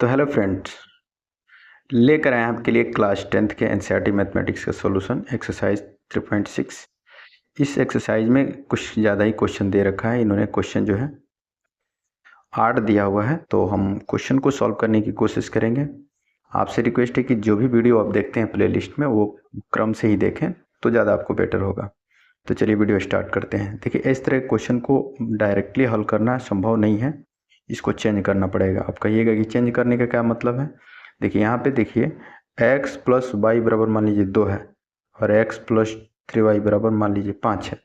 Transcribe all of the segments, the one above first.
तो hello friends, लेकर आए आपके लिए क्लास 10th के एनसीईआरटी मैथमेटिक्स का सॉल्यूशन एक्सरसाइज 3.6। इस एक्सरसाइज में कुछ ज़्यादा ही क्वेश्चन दे रखा है। इन्होंने क्वेश्चन जो है 8 दिया हुआ है, तो हम क्वेश्चन को सॉल्व करने की कोशिश करेंगे। आपसे रिक्वेस्ट है कि जो भी वीडियो आप देखते हैं प्लेलिस्ट में वो क्रम से ही देखें तो ज़्यादा आपको बेटर होगा। तो चलिए वीडियो स्टार्ट करते हैं। देखिए, इस तरह क्वेश्चन को डायरेक्टली हल करना संभव नहीं है, इसको चेंज करना पड़ेगा। आप कहिएगा कि चेंज करने का क्या मतलब है। देखिए यहाँ पे देखिए x प्लस वाई बराबर मान लीजिए 2 है और x प्लस 3y बराबर मान लीजिए 5 है।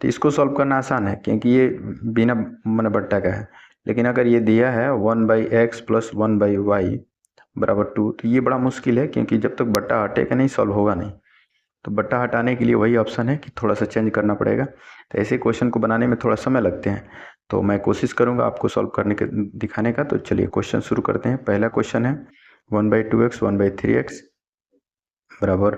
तो इसको सॉल्व करना आसान है क्योंकि ये बिना मन बट्टा का है। लेकिन अगर ये दिया है 1/x प्लस 1/y बराबर 2, तो ये बड़ा मुश्किल है क्योंकि जब तक बट्टा हटेगा नहीं सॉल्व होगा नहीं। तो बट्टा हटाने के लिए वही ऑप्शन है कि थोड़ा सा चेंज करना पड़ेगा। तो ऐसे क्वेश्चन को बनाने में थोड़ा समय लगते हैं, तो मैं कोशिश करूंगा आपको सॉल्व करने के दिखाने का। तो चलिए क्वेश्चन शुरू करते हैं। पहला क्वेश्चन है 1/2x 1/3x बराबर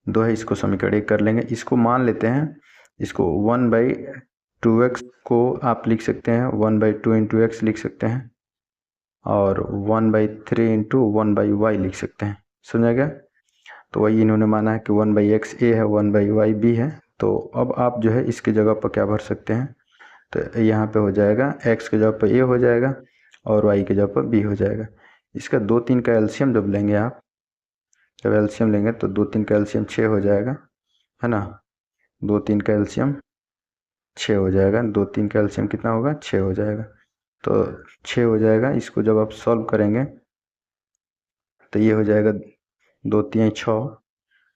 2 है। इसको समीकरण 1 कर लेंगे। इसको मान लेते हैं, इसको 1/2x को आप लिख सकते हैं 1/2 इंटू एक्स लिख सकते हैं और 1/3 इंटू 1/y लिख सकते हैं। समझा गया। तो वही इन्होंने माना है कि 1/x a है 1/y b है। तो अब आप जो है इसकी जगह पर क्या भर सकते हैं, तो यहाँ पे हो जाएगा x के जगह पर a हो जाएगा और y के जगह पर b हो जाएगा। इसका 2 3 का एलसीएम जब लेंगे आप, जब एलसीएम लेंगे तो 2 3 का एलसीएम 6 हो जाएगा, है ना। 2 3 का एलसीएम 6 हो जाएगा। 2 3 का एलसीएम कितना होगा, 6 हो जाएगा। तो 6 हो जाएगा। इसको जब आप सॉल्व करेंगे तो ये हो जाएगा 2 3 6।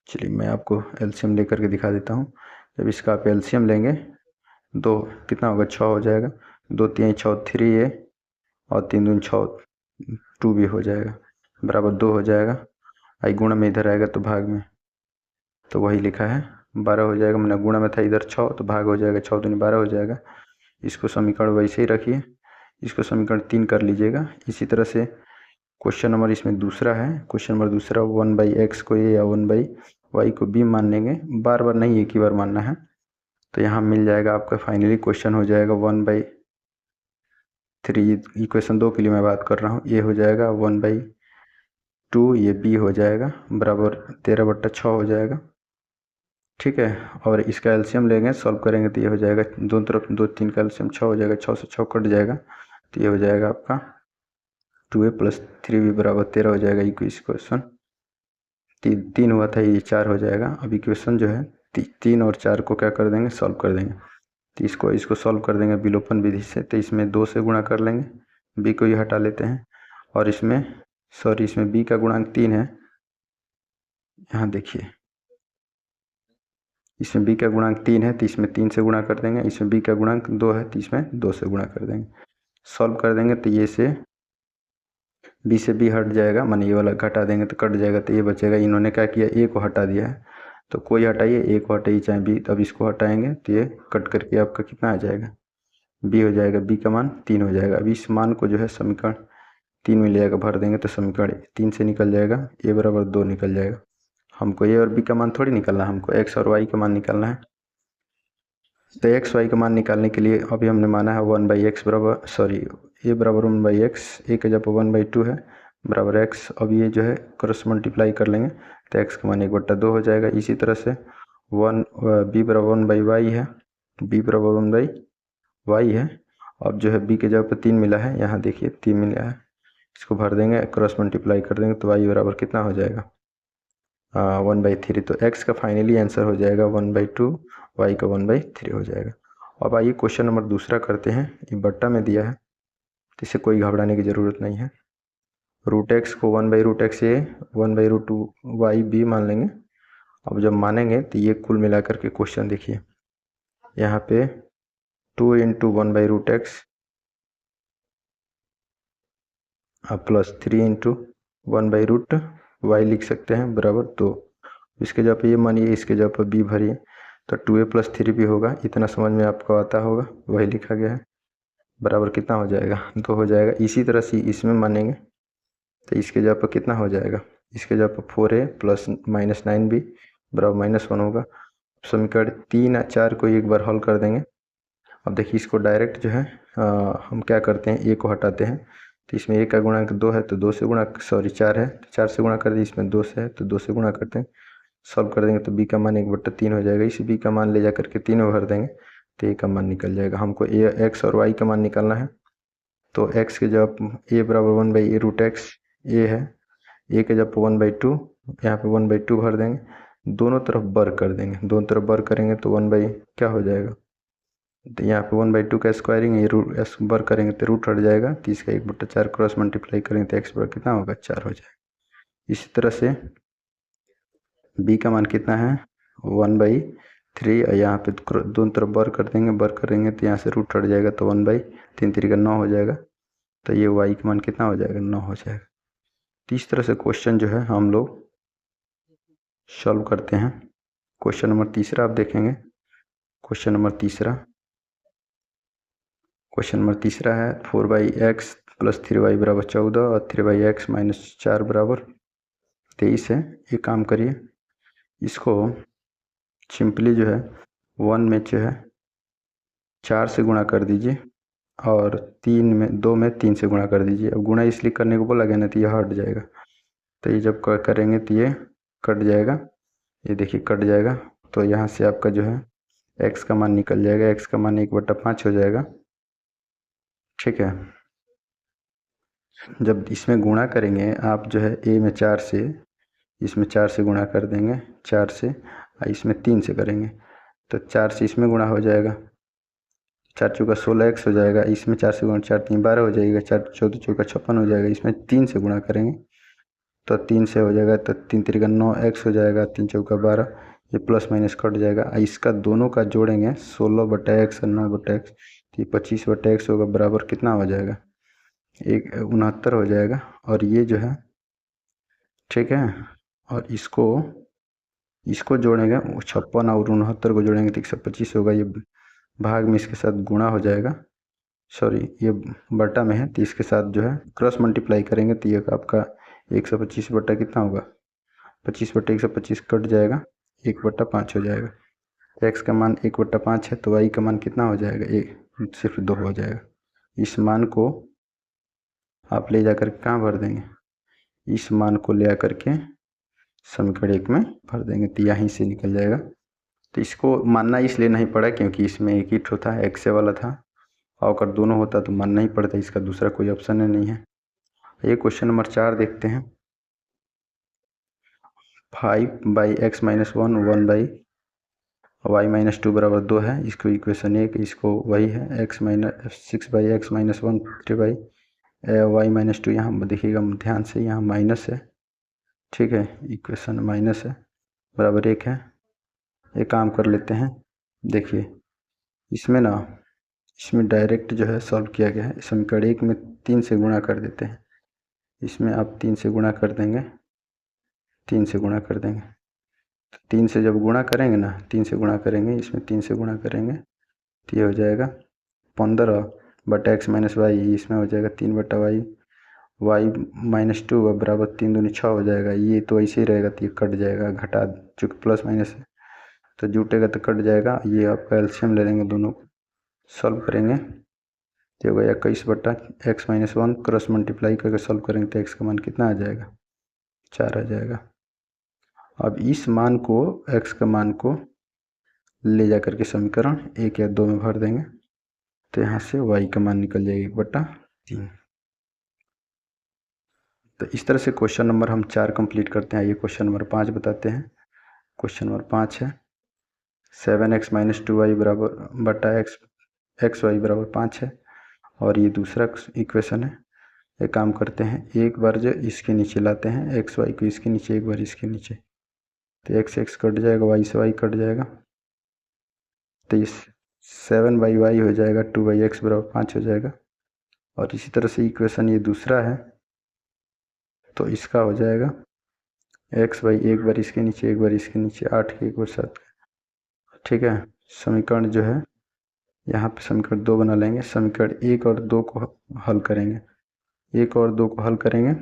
चलिए मैं आपको एलसीएम लेकर के दिखा देता हूँ। जब इसका आप एलसीएम लेंगे दो कितना होगा, 6 हो जाएगा। 2 3 6 3a और 3 दूनी 6 2b हो जाएगा बराबर 2 हो जाएगा। आई गुणा में इधर आएगा तो भाग में, तो वही लिखा है 12 हो जाएगा। मैंने गुणा में था इधर 6 तो भाग हो जाएगा, 6 दूनी 12 हो जाएगा। इसको समीकरण वैसे ही रखिए, इसको समीकरण 3 कर लीजिएगा। इसी तरह से क्वेश्चन नंबर इसमें दूसरा है। क्वेश्चन नंबर दूसरा 1/x को a या 1/y को b मान लेंगे, बार बार नहीं एक ही बार मानना है। तो यहाँ मिल जाएगा आपका फाइनली क्वेश्चन हो जाएगा 1/3। इक्वेशन 2 के लिए मैं बात कर रहा हूँ। ये हो जाएगा 1/2, ये b हो जाएगा बराबर 13/6 हो जाएगा। ठीक है। और इसका एलसीएम लेंगे, सॉल्व करेंगे तो ये हो जाएगा दोनों तरफ 2 3 का एलसीएम 6 हो जाएगा। 6 से 6 कट जाएगा तो ये हो जाएगा आपका 2a प्लस 3b बराबर 13 हो जाएगा। इक्वेशन 3 हुआ था, ये 4 हो जाएगा। अब इक्वेशन जो है 3 और 4 को क्या कर देंगे, सॉल्व कर देंगे। तो इसको सॉल्व कर देंगे विलोपन विधि से। तो इसमें 2 से गुणा कर लेंगे, b को ही हटा लेते हैं और इसमें b का गुणांक 3 है। यहाँ देखिए इसमें b का गुणांक 3 है तो इसमें 3 से गुणा कर देंगे। इसमें b का गुणांक 2 है तो इसमें 2 से गुणा कर देंगे। सॉल्व कर देंगे तो ये से b से b हट जाएगा, माने ये वाला घटा देंगे तो कट जाएगा, तो ये बचेगा। इन्होंने क्या किया, a को हटा दिया है, तो कोई हटाइए, a को हटाइए चाहे b। तब इसको हटाएंगे तो ये कट करके आपका कितना आ जाएगा, b हो जाएगा। b का मान 3 हो जाएगा। अब इस मान को जो है समीकरण 3 में ले जाकर भर देंगे तो समीकरण 3 से निकल जाएगा, a बराबर 2 निकल जाएगा। हमको a और b का मान थोड़ी निकालना है, हमको x और y का मान निकालना है। तो x y का मान निकालने के लिए अभी हमने माना है 1/x बराबर a बराबर 1/x, a का जब 1/2 है बराबर x। अब ये जो है क्रॉस मल्टीप्लाई कर लेंगे तो x का मान 1/2 हो जाएगा। इसी तरह से b बराबर 1/y है, b बराबर 1/y है। अब जो है b के जगह पर 3 मिला है, यहाँ देखिए 3 मिला है, इसको भर देंगे, क्रॉस मल्टीप्लाई कर देंगे तो y बराबर कितना हो जाएगा, 1/3। तो x का फाइनली आंसर हो जाएगा 1/2, y का 1/3 हो जाएगा। अब आइए क्वेश्चन नंबर दूसरा करते हैं। ये बट्टा में दिया है तो इसे कोई घबराने की ज़रूरत नहीं है। √x को 1/√x a 1/√y b मान लेंगे। अब जब मानेंगे तो ये कुल मिलाकर के क्वेश्चन देखिए, यहाँ पे 2 into 1/√x plus 3 into 1/√y लिख सकते हैं बराबर 2। इसके जगह पे ये मानिए, इसके जगह पर b भरिए तो 2a प्लस 3b होगा। इतना समझ में आपको आता होगा, वही लिखा गया है बराबर कितना हो जाएगा, 2 हो जाएगा। इसी तरह से इसमें मानेंगे तो इसके जगह पर कितना हो जाएगा, इसके जगह पर 4a प्लस -9b बराबर -1 होगा। समीकरण 3 और 4 को एक बार हल कर देंगे। अब देखिए इसको डायरेक्ट जो है हम क्या करते हैं, a को हटाते हैं तो इसमें a का गुणांक 2 है तो 2 से गुणा, सॉरी 4 है तो 4 से गुणा कर दिए। इसमें 2 से है तो 2 से गुणा करते हैं, सॉल्व कर देंगे तो b का मान 1/3 हो जाएगा। इस b का मान ले जा करके 3 में भर देंगे तो a का मान निकल जाएगा। हमको x और y का मान निकालना है। तो x के जब a बराबर 1/a√x a है, a के जब 1/2 यहाँ पे 1/2 भर देंगे, दोनों तरफ वर्ग कर देंगे। दोनों तरफ वर्ग करेंगे तो 1 क्या हो जाएगा, तो यहाँ पे 1/2 का स्क्वायरिंग, ये रूट वर्ग करेंगे तो रूट हट जाएगा। तो इसका 1/4 क्रॉस मल्टीप्लाई करेंगे तो x बराबर कितना होगा, 4 हो जाएगा। इसी तरह से b का मान कितना है 1/3, और यहाँ पे दोनों तरफ वर्ग कर देंगे, वर्ग करेंगे तो यहाँ से रूट हट जाएगा तो 1/3 3 9 हो जाएगा। तो ये y का मान कितना हो जाएगा, 9 हो जाएगा। तो इस तरह से क्वेश्चन जो है हम लोग सॉल्व करते हैं। क्वेश्चन नंबर तीसरा आप देखेंगे। क्वेश्चन नंबर तीसरा है 4x + 3y = 14 और 3x - 4 = 23 है। ये काम करिए, इसको सिंपली जो है 1 में जो है 4 से गुणा कर दीजिए और 2 में 3 से गुणा कर दीजिए। अब गुणा इसलिए करने को बोला गया ना, तो ये हट जाएगा। तो ये जब करेंगे तो ये कट जाएगा, ये देखिए कट जाएगा। तो यहाँ से आपका जो है x का मान निकल जाएगा, x का मान 1/5 हो जाएगा। ठीक है, जब इसमें गुणा करेंगे आप जो है a में 4 से, इसमें 4 से गुणा कर देंगे, 4 से, और इसमें 3 से करेंगे तो 4 से इसमें गुणा हो जाएगा, 4 चौका 16x हो जाएगा। इसमें 4 से गुणा 4 3 12 हो जाएगा, 4 14 चौका 56 हो जाएगा। इसमें 3 से गुणा करेंगे तो 3 से हो जाएगा तो 3 3 9x हो जाएगा, 3 चौका 12, ये प्लस माइनस कट जाएगा। इसका दोनों का जोड़ेंगे 16/x और 9/x, तो ये 25/x होगा, बराबर कितना हो जाएगा, 69 हो जाएगा। और ये जो है ठीक है, और इसको जोड़ेंगे 56 और 69 को जोड़ेंगे तो 125 होगा। ये भाग में इसके साथ गुणा हो जाएगा, सॉरी ये बटा में है तो इसके साथ जो है क्रॉस मल्टीप्लाई करेंगे तो ये आपका 125 बटा कितना होगा, 25/125 कट जाएगा, 1/5 हो जाएगा। x का मान 1/5 है तो y का मान कितना हो जाएगा, सिर्फ 2 हो जाएगा। इस मान को आप ले जाकर कहाँ भर देंगे, इस मान को ले आकर के समीकरण 1 में भर देंगे तो यहीं से निकल जाएगा। तो इसको मानना इसलिए नहीं पड़ा क्योंकि इसमें एक ही ठो था, x वाला था, और अगर दोनों होता तो मानना ही पड़ता, इसका दूसरा कोई ऑप्शन नहीं है। ये क्वेश्चन नंबर 4 देखते हैं। 5/x - 1 1/y - 2 = 2 है, इसको इक्वेशन 1, इसको वही है 6/x - 1 3y - 2, यहाँ देखिएगा ध्यान से, यहाँ माइनस है, ठीक है, इक्वेशन माइनस है, बराबर 1 है। ये काम कर लेते हैं, देखिए इसमें डायरेक्ट जो है सॉल्व किया गया है। समीकरण 1 में 3 से गुणा कर देते हैं, इसमें आप 3 से गुणा कर देंगे, 3 से गुणा कर देंगे तो 3 से जब गुणा करेंगे ना, 3 से गुणा करेंगे, इसमें 3 से गुणा करेंगे तो ये हो जाएगा 15/x - y, इसमें हो जाएगा 3/y, y - 2 = 3 दूनी 6 हो जाएगा। ये तो ऐसे ही रहेगा तो ये कट जाएगा, घटा, चूँकि प्लस माइनस है तो जुटेगा तो कट जाएगा। ये आपका एलसीएम ले लेंगे, दोनों को सॉल्व करेंगे तो होगा 21/x - 1, क्रॉस मल्टीप्लाई करके सॉल्व करेंगे तो x का मान कितना आ जाएगा, 4 आ जाएगा। अब इस मान को, x का मान को ले जा करके समीकरण 1 या 2 में भर देंगे तो यहाँ से y का मान निकल जाएगा 1/3। तो इस तरह से क्वेश्चन नंबर हम 4 कंप्लीट करते हैं। ये क्वेश्चन नंबर 5 बताते हैं। क्वेश्चन नंबर 5 है 7x - 2y xy = 5 है, और ये दूसरा इक्वेशन है। एक काम करते हैं, एक बार जो इसके नीचे लाते हैं xy को, इसके नीचे, एक बार इसके नीचे, तो x कट जाएगा, y से y कट जाएगा, तो ये 7/y हो जाएगा, 2/x = 5 हो जाएगा। और इसी तरह से इक्वेशन ये दूसरा है, तो इसका हो जाएगा xy, एक बार इसके नीचे, एक बार इसके नीचे, 8 के एक बार 7, ठीक है। समीकरण जो है यहाँ पे समीकरण 2 बना लेंगे, समीकरण 1 और 2 को हल करेंगे, 1 और 2 को हल करेंगे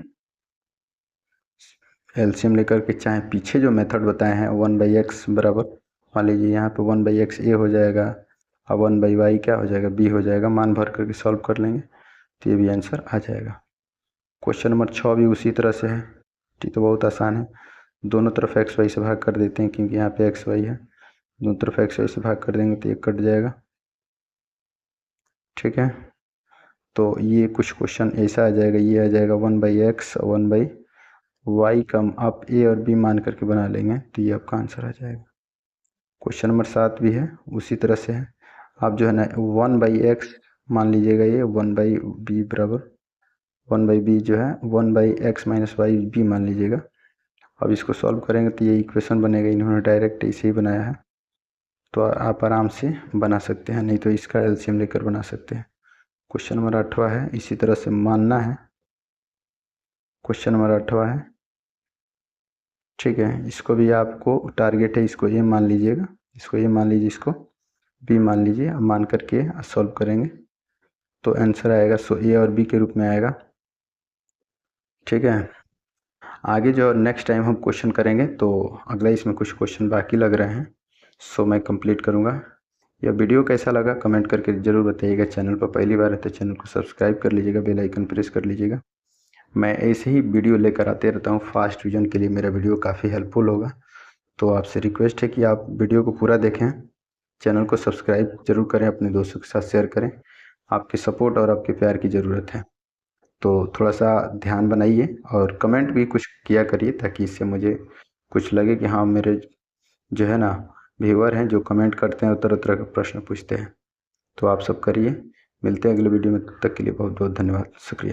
एलसीएम लेकर के, चाहे पीछे जो मेथड बताए हैं 1/x बराबर, मान लीजिए यहाँ पे 1/x a हो जाएगा और 1/y क्या हो जाएगा, b हो जाएगा, मान भर करके सॉल्व कर लेंगे तो ये भी आंसर आ जाएगा। क्वेश्चन नंबर 6 भी उसी तरह से है। ठीक, तो बहुत आसान है। दोनों तरफ एक्स वाई से भाग कर देते हैं क्योंकि यहाँ पे एक्स वाई है। दोनों तरफ एक्स वाई से भाग कर देंगे तो ये कट जाएगा। ठीक है, तो ये कुछ क्वेश्चन ऐसा आ जाएगा, ये आ जाएगा 1/x और 1/y का आप ए और बी मान करके बना लेंगे तो ये आपका आंसर आ जाएगा। क्वेश्चन नंबर 7 भी है, उसी तरह से है। आप जो है ना 1/x मान लीजिएगा, ये 1/b बराबर 1/b जो है 1/x - y b मान लीजिएगा। अब इसको सॉल्व करेंगे तो ये इक्वेशन बनेगा। इन्होंने डायरेक्ट इसे ही बनाया है, तो आप आराम से बना सकते हैं, नहीं तो इसका एलसीएम लेकर बना सकते हैं। क्वेश्चन नंबर 8वां है, इसी तरह से मानना है। क्वेश्चन नंबर 8वां है, ठीक है। इसको भी आपको टारगेट है, इसको ए मान लीजिएगा, इसको ए मान लीजिए, इसको बी मान लीजिए। अब मान करके सॉल्व करेंगे तो आंसर आएगा, सो ए और बी के रूप में आएगा। ठीक है, आगे जो नेक्स्ट टाइम हम क्वेश्चन करेंगे तो अगला इसमें कुछ क्वेश्चन बाकी लग रहे हैं, सो मैं कंप्लीट करूँगा। यह वीडियो कैसा लगा कमेंट करके ज़रूर बताइएगा। चैनल पर पहली बार है तो चैनल को सब्सक्राइब कर लीजिएगा, बेल आइकन प्रेस कर लीजिएगा। मैं ऐसे ही वीडियो लेकर आते रहता हूँ, फास्ट रिवीजन के लिए मेरा वीडियो काफ़ी हेल्पफुल होगा। तो आपसे रिक्वेस्ट है कि आप वीडियो को पूरा देखें, चैनल को सब्सक्राइब जरूर करें, अपने दोस्तों के साथ शेयर करें। आपके सपोर्ट और आपके प्यार की ज़रूरत है, तो थोड़ा सा ध्यान बनाइए और कमेंट भी कुछ किया करिए ताकि इससे मुझे कुछ लगे कि हाँ, मेरे जो है ना व्यूअर हैं जो कमेंट करते हैं और तरह तरह के प्रश्न पूछते हैं। तो आप सब करिए। मिलते हैं अगले वीडियो में, तब तक के लिए बहुत बहुत धन्यवाद, शुक्रिया।